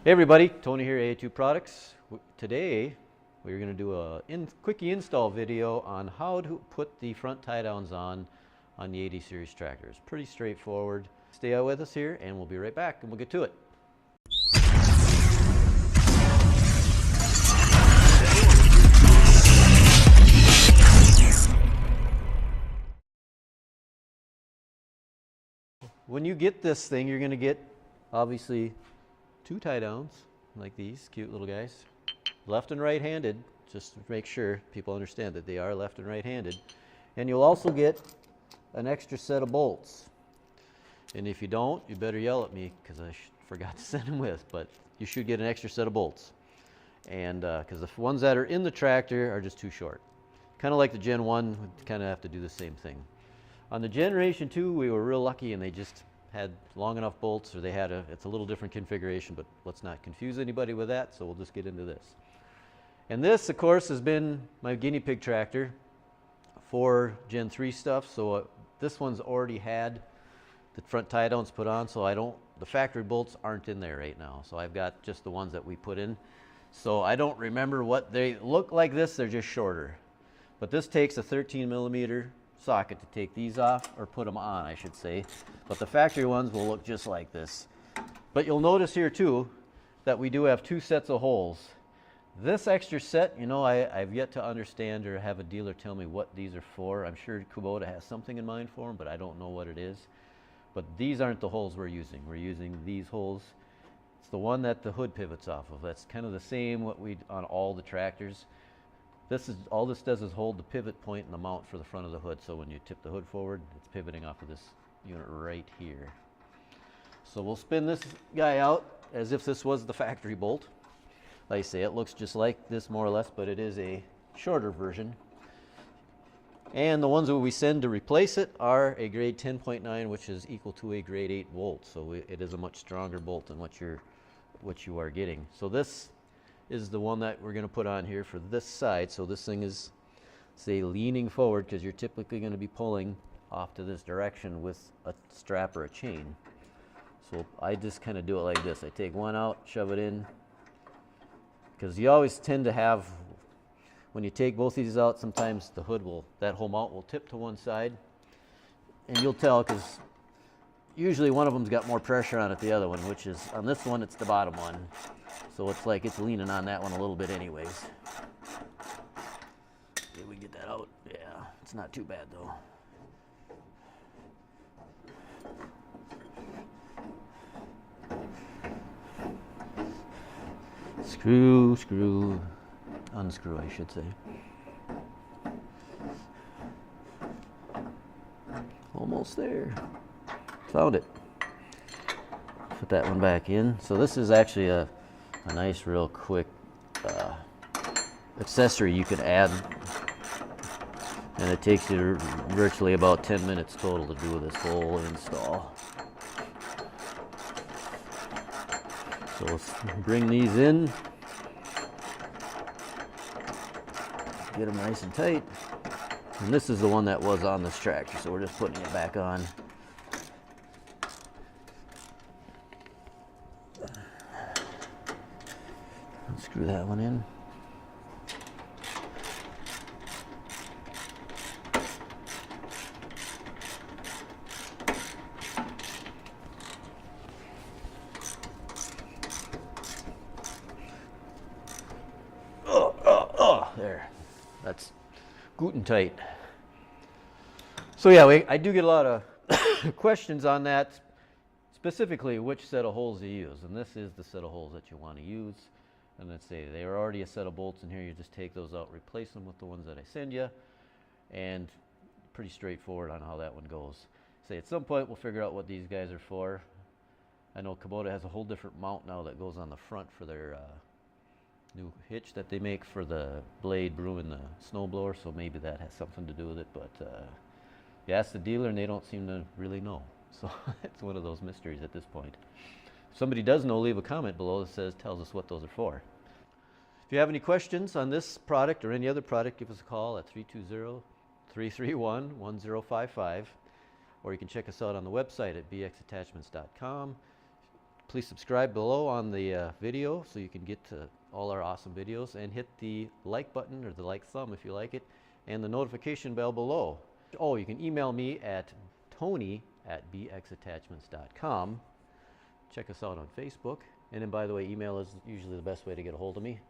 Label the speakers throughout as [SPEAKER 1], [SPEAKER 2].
[SPEAKER 1] Hey everybody, Tony here, Ai2 Products. Today we're going to do a quickie install video on how to put the front tie downs on the 80 series tractors. Pretty straightforward. Stay out with us here and we'll be right back and we'll get to it. When you get this thing, you're going to get obviously two tie downs like these cute little guys, left and right handed, just to make sure people understand that they are left and right handed. And you'll also get an extra set of bolts. And if you don't, you better yell at me because I forgot to send them with, but you should get an extra set of bolts. And because the ones that are in the tractor are just too short. Kind of like the Gen 1, we kind of have to do the same thing. On the Generation 2, we were real lucky and they just had long enough bolts, or they had it's a little different configuration, but let's not confuse anybody with that, so we'll just get into this. And this, of course, has been my guinea pig tractor for Gen 3 stuff, so this one's already had the front tie downs put on, so the factory bolts aren't in there right now, so I've got just the ones that we put in. So I don't remember what they look like. They're just shorter. But this takes a 13mm socket to take these off, or put them on, I should say. But the factory ones will look just like this. But you'll notice here too that we do have two sets of holes. This extra set, you know, I've yet to understand or have a dealer tell me what these are for. I'm sure Kubota has something in mind for them, but I don't know what it is. But these aren't the holes we're using. We're using these holes. It's the one that the hood pivots off of. That's kind of the same what we on all the tractors. All this does is hold the pivot point and the mount for the front of the hood, so when you tip the hood forward, it's pivoting off of this unit right here. So we'll spin this guy out as if this was the factory bolt. Like I say, it looks just like this more or less, but it is a shorter version. And the ones that we send to replace it are a grade 10.9, which is equal to a grade 8 bolt. So it is a much stronger bolt than what you are getting. So this is the one that we're going to put on here for this side. So this thing is, say, leaning forward, because you're typically going to be pulling off to this direction with a strap or a chain. So I just kind of do it like this. I take one out, shove it in, because you always tend to have, when you take both these out, sometimes the hood that whole mount will tip to one side, and you'll tell because usually one of them's got more pressure on it than the other one, which is on this one it's the bottom one. So it's like it's leaning on that one a little bit anyways. Okay, we get that out. Yeah, it's not too bad though. Unscrew, I should say. Almost there. Found it. Put that one back in. So this is actually a nice, real quick accessory you can add, and it takes you virtually about 10 minutes total to do this whole install. So let's bring these in, get them nice and tight. And this is the one that was on this tractor, so we're just putting it back on. Screw that one in. There. That's good and tight. So yeah, I do get a lot of questions on that, specifically which set of holes to use. And this is the set of holes that you want to use. And let's say they are already a set of bolts in here. You just take those out, replace them with the ones that I send you, and pretty straightforward on how that one goes. Say at some point we'll figure out what these guys are for. I know Kubota has a whole different mount now that goes on the front for their new hitch that they make for the blade broom and the snowblower, so maybe that has something to do with it. But you ask the dealer and they don't seem to really know. So it's one of those mysteries at this point. If somebody does know, leave a comment below that tells us what those are for. If you have any questions on this product or any other product, give us a call at 320-331-1055, or you can check us out on the website at bxattachments.com. Please subscribe below on the video so you can get to all our awesome videos, and hit the like button or the like thumb if you like it, and the notification bell below. Oh, you can email me at tony@bxattachments.com. Check us out on Facebook. And then, by the way, email is usually the best way to get a hold of me.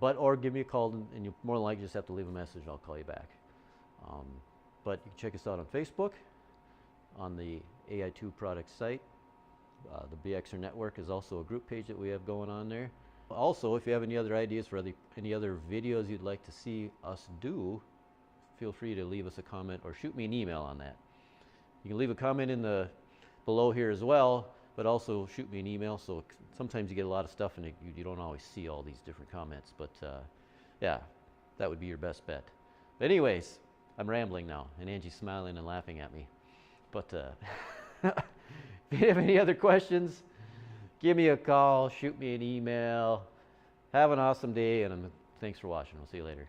[SPEAKER 1] Or give me a call, and you more than likely just have to leave a message. I'll call you back. But you can check us out on Facebook, on the Ai2 product site. The BXer Network is also a group page that we have going on there. Also, if you have any other ideas for any other videos you'd like to see us do, feel free to leave us a comment or shoot me an email on that. You can leave a comment in the below here as well, but also shoot me an email. So sometimes you get a lot of stuff and you don't always see all these different comments. But yeah, that would be your best bet. But anyways, I'm rambling now, and Angie's smiling and laughing at me. But if you have any other questions, give me a call, shoot me an email. Have an awesome day, and thanks for watching. We'll see you later.